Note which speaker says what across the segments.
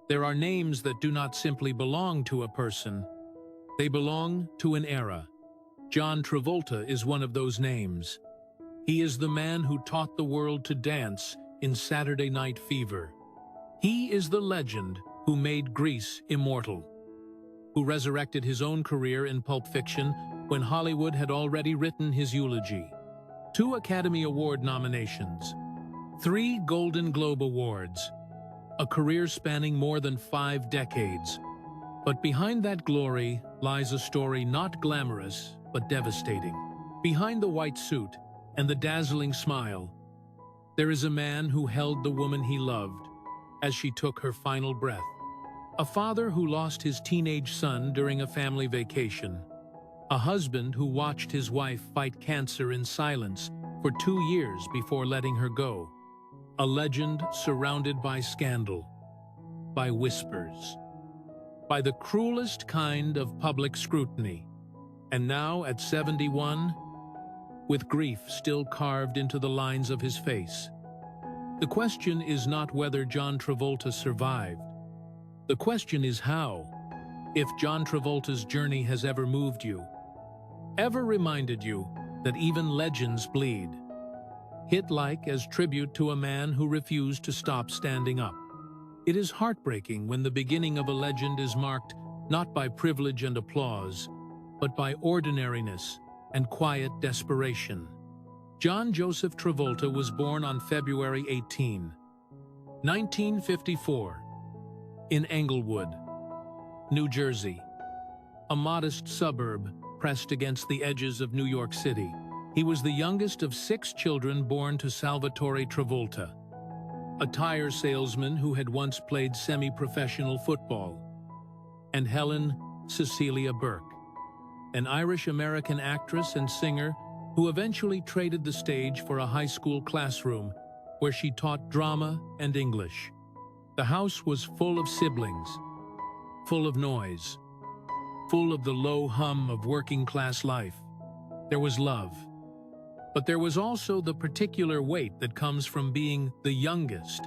Speaker 1: There are names that do not simply belong to a person. They belong to an era. John Travolta is one of those names. He is the man who taught the world to dance in Saturday Night Fever. He is the legend who made Grease immortal, who resurrected his own career in Pulp Fiction when Hollywood had already written his eulogy. 2 Academy Award nominations, 3 Golden Globe Awards, a career spanning more than 5 decades. But behind that glory lies a story not glamorous, but devastating. Behind the white suit and the dazzling smile, there is a man who held the woman he loved as she took her final breath. A father who lost his teenage son during a family vacation. A husband who watched his wife fight cancer in silence for 2 years before letting her go. A legend surrounded by scandal, by whispers, by the cruelest kind of public scrutiny. And now, at 71, with grief still carved into the lines of his face. The question is not whether John Travolta survived. The question is how. If John Travolta's journey has ever moved you, ever reminded you that even legends bleed. Hit like as tribute to a man who refused to stop standing up. It is heartbreaking when the beginning of a legend is marked not by privilege and applause, but by ordinariness and quiet desperation. John Joseph Travolta was born on February 18, 1954, in Englewood, New Jersey, a modest suburb pressed against the edges of New York City. He was the youngest of 6 children born to Salvatore Travolta, a tire salesman who had once played semi-professional football, and Helen Cecilia Burke, an Irish-American actress and singer who eventually traded the stage for a high school classroom where she taught drama and English. The house was full of siblings, full of noise, full of the low hum of working-class life. There was love, but there was also the particular weight that comes from being the youngest,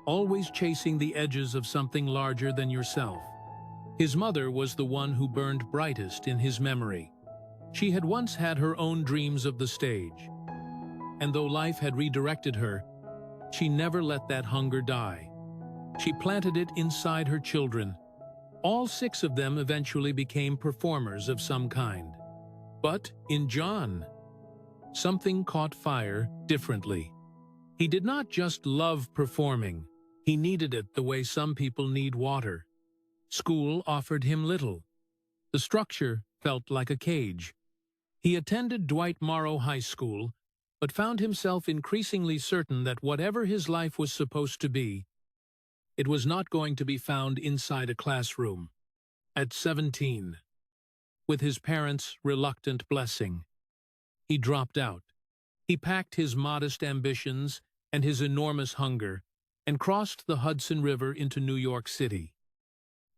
Speaker 1: always chasing the edges of something larger than yourself. His mother was the one who burned brightest in his memory. She had once had her own dreams of the stage, and though life had redirected her, she never let that hunger die. She planted it inside her children. All 6 of them eventually became performers of some kind. But in John, something caught fire differently. He did not just love performing, he needed it the way some people need water. School offered him little. The structure felt like a cage. He attended Dwight Morrow High School, but found himself increasingly certain that whatever his life was supposed to be, it was not going to be found inside a classroom. At 17, with his parents' reluctant blessing, he dropped out. He packed his modest ambitions and his enormous hunger and crossed the Hudson River into New York City.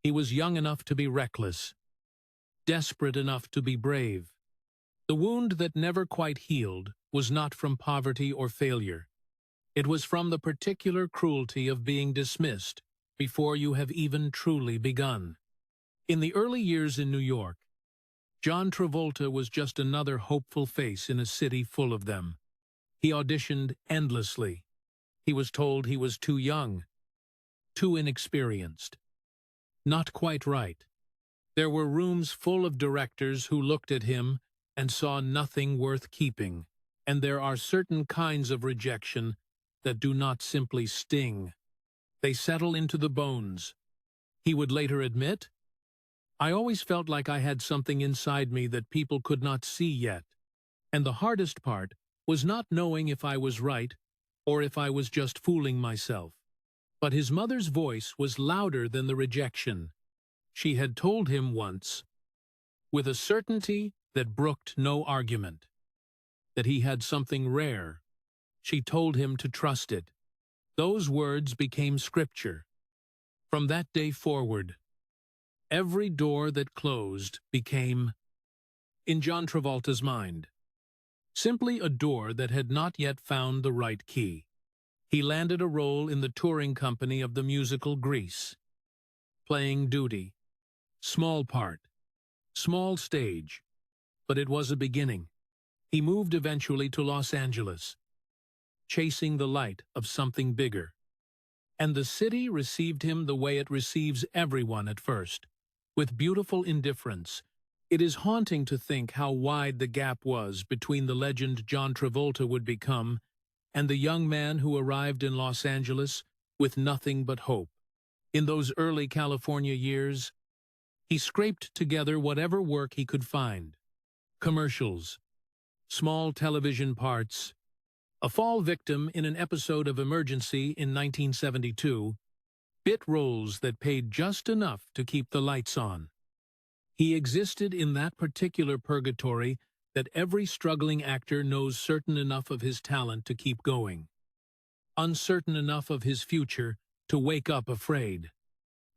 Speaker 1: He was young enough to be reckless, desperate enough to be brave. The wound that never quite healed was not from poverty or failure. It was from the particular cruelty of being dismissed before you have even truly begun. In the early years in New York, John Travolta was just another hopeful face in a city full of them. He auditioned endlessly. He was told he was too young, too inexperienced, not quite right. There were rooms full of directors who looked at him and saw nothing worth keeping. And there are certain kinds of rejection that do not simply sting. They settle into the bones. He would later admit, "I always felt like I had something inside me that people could not see yet. And the hardest part was not knowing if I was right or if I was just fooling myself." But his mother's voice was louder than the rejection. She had told him once, with a certainty that brooked no argument, that he had something rare. She told him to trust it. Those words became scripture. From that day forward, every door that closed became, in John Travolta's mind, simply a door that had not yet found the right key. He landed a role in the touring company of the musical Grease. playing duty. Small part, small stage, but it was a beginning. He moved eventually to Los Angeles, chasing the light of something bigger. And the city received him the way it receives everyone at first, with beautiful indifference. It is haunting to think how wide the gap was between the legend John Travolta would become and the young man who arrived in Los Angeles with nothing but hope. In those early California years, he scraped together whatever work he could find. Commercials, small television parts, a fall victim in an episode of Emergency in 1972, bit roles that paid just enough to keep the lights on. He existed in that particular purgatory that every struggling actor knows certain enough of his talent to keep going, uncertain enough of his future to wake up afraid.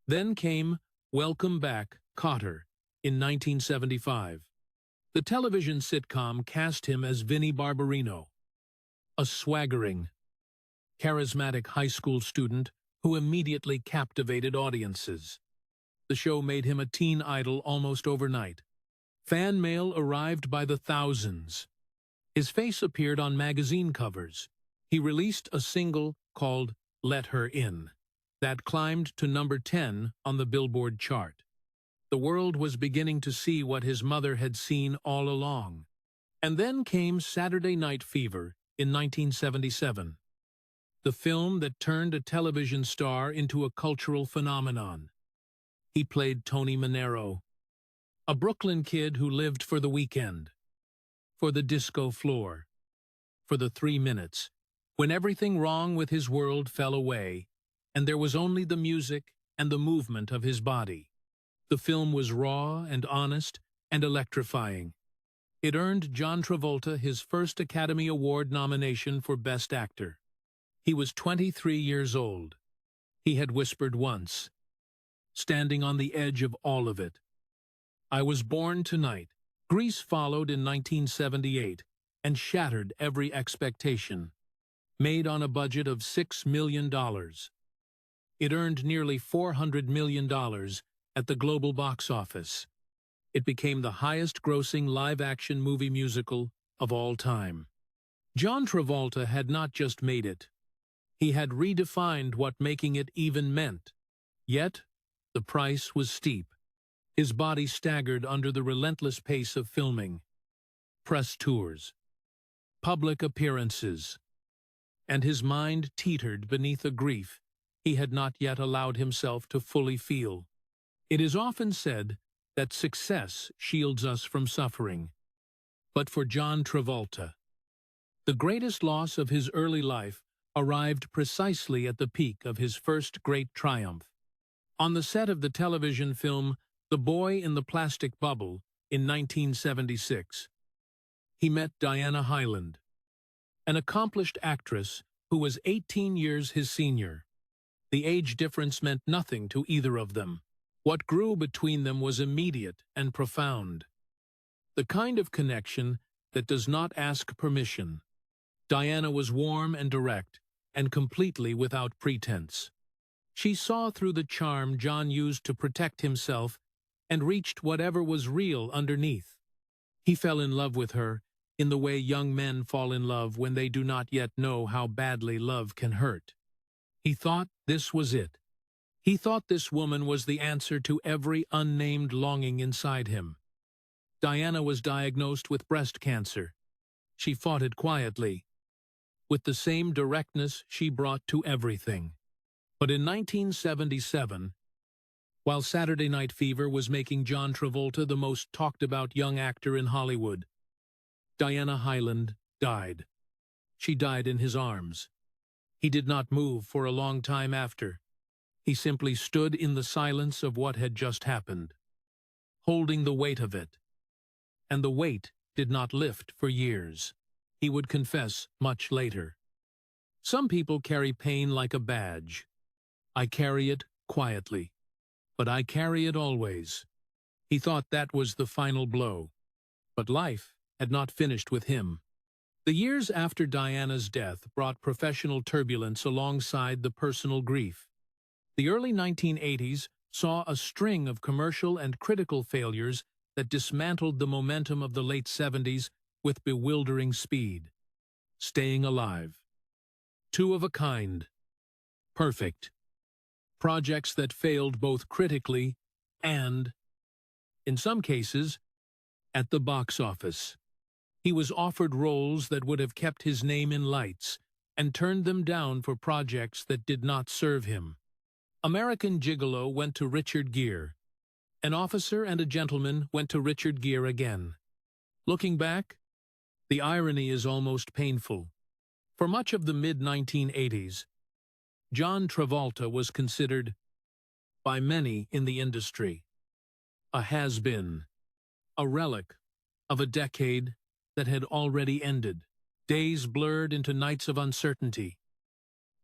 Speaker 1: Then came Welcome Back, Kotter, in 1975. The television sitcom cast him as Vinnie Barbarino, a swaggering, charismatic high school student who immediately captivated audiences. The show made him a teen idol almost overnight. Fan mail arrived by the thousands. His face appeared on magazine covers. He released a single called Let Her In that climbed to number 10 on the Billboard chart. The world was beginning to see what his mother had seen all along. And then came Saturday Night Fever in 1977, the film that turned a television star into a cultural phenomenon. He played Tony Manero, a Brooklyn kid who lived for the weekend, for the disco floor, for the 3 minutes, when everything wrong with his world fell away, and there was only the music and the movement of his body. The film was raw and honest and electrifying. It earned John Travolta his first Academy Award nomination for Best Actor. He was 23 years old. He had whispered once, standing on the edge of all of it, "I was born tonight." Grease followed in 1978 and shattered every expectation. Made on a budget of $6 million. It earned nearly $400 million at the global box office. It became the highest-grossing live-action movie musical of all time. John Travolta had not just made it. He had redefined what making it even meant. Yet, the price was steep. His body staggered under the relentless pace of filming, press tours, public appearances, and his mind teetered beneath a grief he had not yet allowed himself to fully feel. It is often said that success shields us from suffering. But for John Travolta, the greatest loss of his early life arrived precisely at the peak of his first great triumph. On the set of the television film The Boy in the Plastic Bubble in 1976, he met Diana Hyland, an accomplished actress who was 18 years his senior. The age difference meant nothing to either of them. What grew between them was immediate and profound. The kind of connection that does not ask permission. Diana was warm and direct, and completely without pretense. She saw through the charm John used to protect himself and reached whatever was real underneath. He fell in love with her in the way young men fall in love when they do not yet know how badly love can hurt. He thought this was it. He thought this woman was the answer to every unnamed longing inside him. Diana was diagnosed with breast cancer. She fought it quietly, with the same directness she brought to everything. But in 1977, while Saturday Night Fever was making John Travolta the most talked-about young actor in Hollywood, Diana Hyland died. She died in his arms. He did not move for a long time after. He simply stood in the silence of what had just happened, holding the weight of it. And the weight did not lift for years. He would confess much later. Some people carry pain like a badge. I carry it quietly, but I carry it always. He thought that was the final blow. But life had not finished with him. The years after Diana's death brought professional turbulence alongside the personal grief. The early 1980s saw a string of commercial and critical failures that dismantled the momentum of the late 70s with bewildering speed. Staying Alive. Two of a kind. Perfect. Projects that failed both critically and, in some cases, at the box office. He was offered roles that would have kept his name in lights and turned them down for projects that did not serve him. American Gigolo went to Richard Gere. An Officer and a Gentleman went to Richard Gere again. Looking back, the irony is almost painful. For much of the mid-1980s, John Travolta was considered, by many in the industry, a has-been, a relic of a decade that had already ended. Days blurred into nights of uncertainty,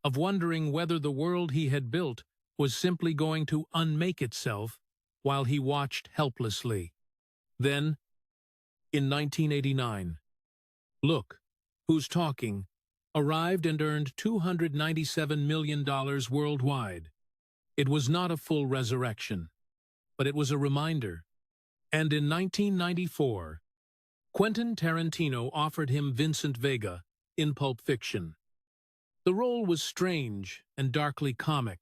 Speaker 1: of wondering whether the world he had built was simply going to unmake itself while he watched helplessly. Then, in 1989, Look Who's Talking arrived and earned $297 million worldwide. It was not a full resurrection, but it was a reminder. And in 1994, Quentin Tarantino offered him Vincent Vega in Pulp Fiction. The role was strange and darkly comic,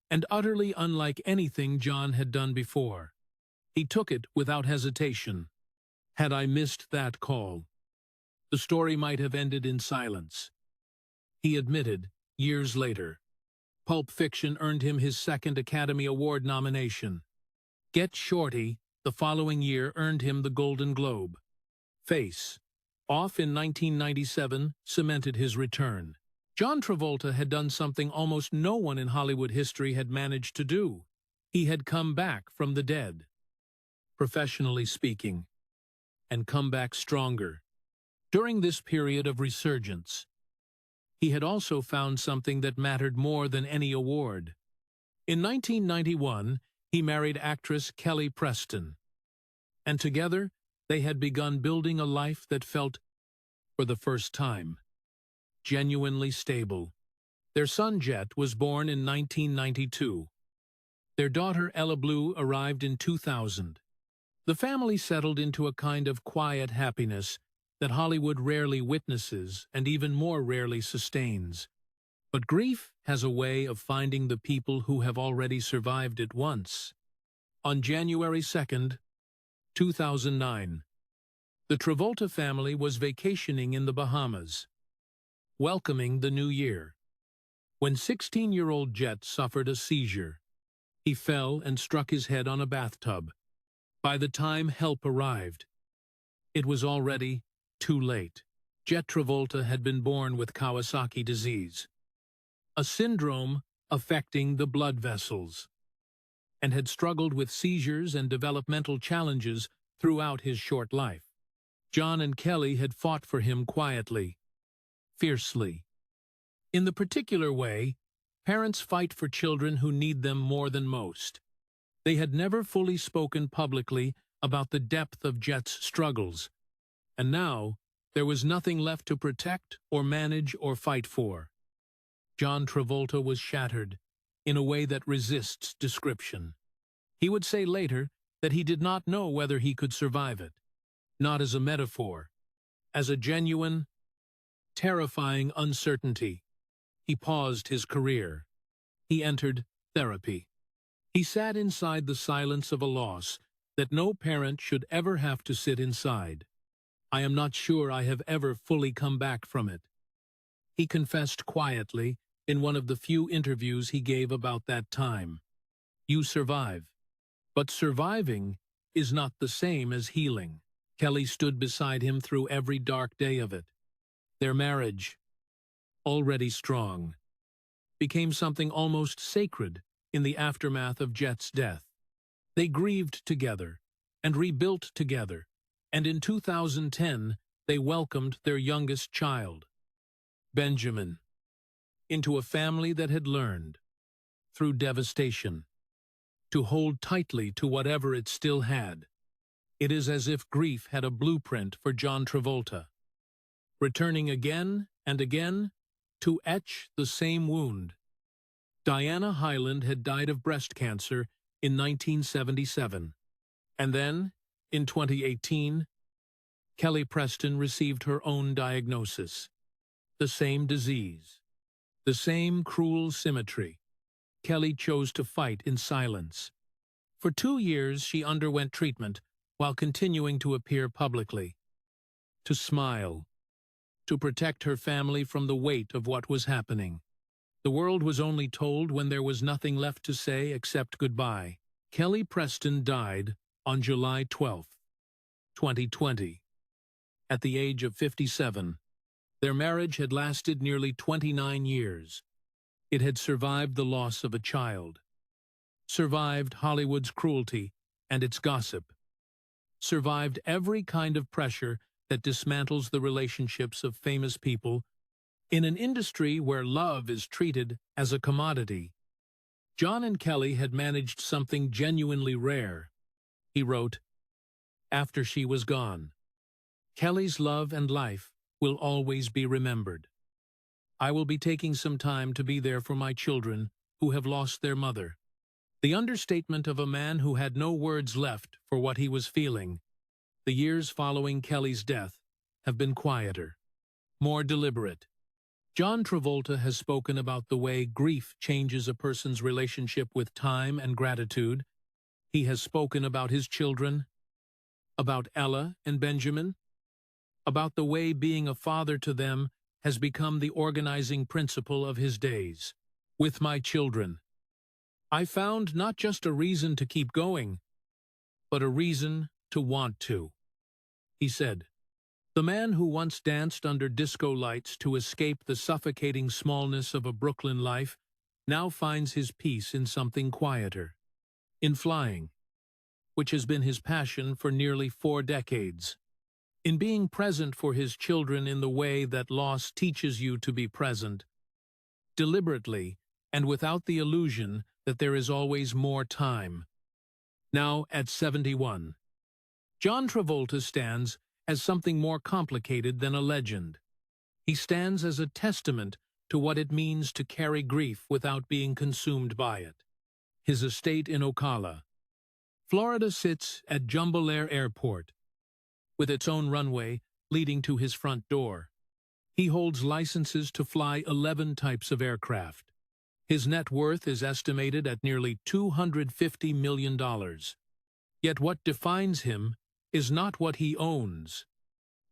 Speaker 1: and utterly unlike anything John had done before. He took it without hesitation. Had I missed that call, the story might have ended in silence. He admitted, years later. Pulp Fiction earned him his second Academy Award nomination. Get Shorty, the following year, earned him the Golden Globe. Face Off in 1997 cemented his return. John Travolta had done something almost no one in Hollywood history had managed to do. He had come back from the dead, professionally speaking, and come back stronger. During this period of resurgence, he had also found something that mattered more than any award. In 1991, he married actress Kelly Preston, and together they had begun building a life that felt, for the first time, genuinely stable. Their son Jett was born in 1992. Their daughter Ella Blue arrived in 2000. The family settled into a kind of quiet happiness that Hollywood rarely witnesses and even more rarely sustains. But grief has a way of finding the people who have already survived it once. On January 2nd, 2009, the Travolta family was vacationing in the Bahamas, welcoming the new year, when 16-year-old Jett suffered a seizure. He fell and struck his head on a bathtub. By the time help arrived, it was already too late. Jett Travolta had been born with Kawasaki disease, a syndrome affecting the blood vessels, and had struggled with seizures and developmental challenges throughout his short life. John and Kelly had fought for him quietly, fiercely. In the particular way parents fight for children who need them more than most. They had never fully spoken publicly about the depth of Jett's struggles, and now there was nothing left to protect or manage or fight for. John Travolta was shattered in a way that resists description. He would say later that he did not know whether he could survive it, not as a metaphor, as a genuine, terrifying uncertainty. He paused his career. He entered therapy. He sat inside the silence of a loss that no parent should ever have to sit inside. I am not sure I have ever fully come back from it, he confessed quietly in one of the few interviews he gave about that time. You survive. But surviving is not the same as healing. Kelly stood beside him through every dark day of it. Their marriage, already strong, became something almost sacred in the aftermath of Jett's death. They grieved together and rebuilt together, and in 2010 they welcomed their youngest child, Benjamin, into a family that had learned, through devastation, to hold tightly to whatever it still had. It is as if grief had a blueprint for John Travolta, returning again and again to etch the same wound. Diana Hyland had died of breast cancer in 1977. And then, in 2018, Kelly Preston received her own diagnosis. The same disease. The same cruel symmetry. Kelly chose to fight in silence. For 2 years, she underwent treatment while continuing to appear publicly. To smile. To protect her family from the weight of what was happening. The world was only told when there was nothing left to say except goodbye. Kelly Preston died on July 12, 2020. At the age of 57, their marriage had lasted nearly 29 years. It had survived the loss of a child, survived Hollywood's cruelty and its gossip, survived every kind of pressure that dismantles the relationships of famous people in an industry where love is treated as a commodity. John and Kelly had managed something genuinely rare. He wrote, "After she was gone, Kelly's love and life will always be remembered. I will be taking some time to be there for my children who have lost their mother." The understatement of a man who had no words left for what he was feeling. The years following Kelly's death have been quieter, more deliberate. John Travolta has spoken about the way grief changes a person's relationship with time and gratitude. He has spoken about his children, about Ella and Benjamin, about the way being a father to them has become the organizing principle of his days. With my children, I found not just a reason to keep going, but a reason to want to. He said, "The man who once danced under disco lights to escape the suffocating smallness of a Brooklyn life now finds his peace in something quieter, in flying, which has been his passion for nearly 4 decades. In being present for his children in the way that loss teaches you to be present, deliberately and without the illusion that there is always more time." Now at 71, John Travolta stands as something more complicated than a legend. He stands as a testament to what it means to carry grief without being consumed by it. His estate in Ocala, Florida, sits at Jambalaya Airport, with its own runway leading to his front door. He holds licenses to fly 11 types of aircraft. His net worth is estimated at nearly $250 million. Yet what defines him is not what he owns.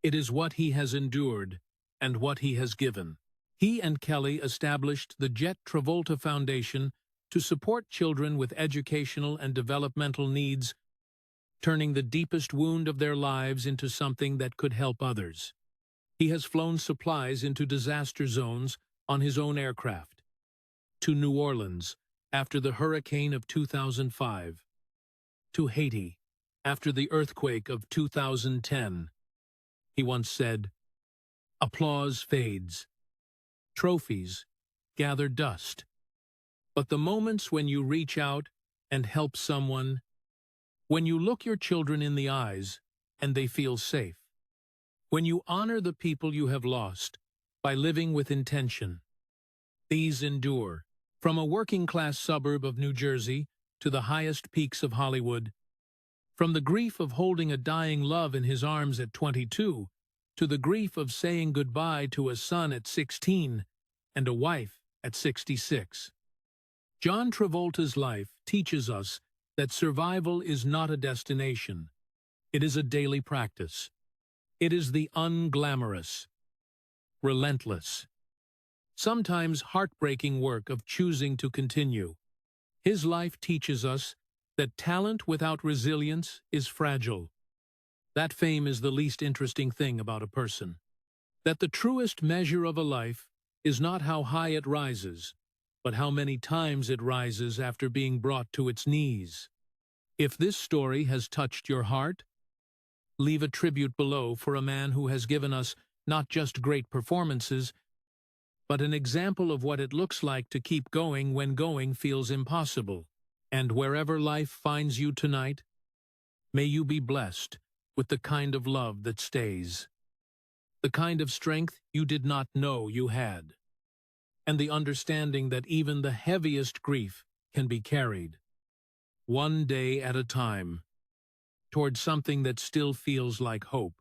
Speaker 1: It is what he has endured and what he has given. He and Kelly established the Jett Travolta Foundation to support children with educational and developmental needs, turning the deepest wound of their lives into something that could help others. He has flown supplies into disaster zones on his own aircraft, to New Orleans after the hurricane of 2005, to Haiti after the earthquake of 2010. He once said, "Applause fades. Trophies gather dust. But the moments when you reach out and help someone, when you look your children in the eyes and they feel safe, when you honor the people you have lost by living with intention, these endure." From a working-class suburb of New Jersey to the highest peaks of Hollywood, from the grief of holding a dying love in his arms at 22 to the grief of saying goodbye to a son at 16 and a wife at 66. John Travolta's life teaches us that survival is not a destination. It is a daily practice. It is the unglamorous, relentless, sometimes heartbreaking work of choosing to continue. His life teaches us that talent without resilience is fragile. That fame is the least interesting thing about a person. That the truest measure of a life is not how high it rises, but how many times it rises after being brought to its knees. If this story has touched your heart, leave a tribute below for a man who has given us not just great performances, but an example of what it looks like to keep going when going feels impossible. And wherever life finds you tonight, may you be blessed with the kind of love that stays, the kind of strength you did not know you had, and the understanding that even the heaviest grief can be carried. one day at a time, toward something that still feels like hope.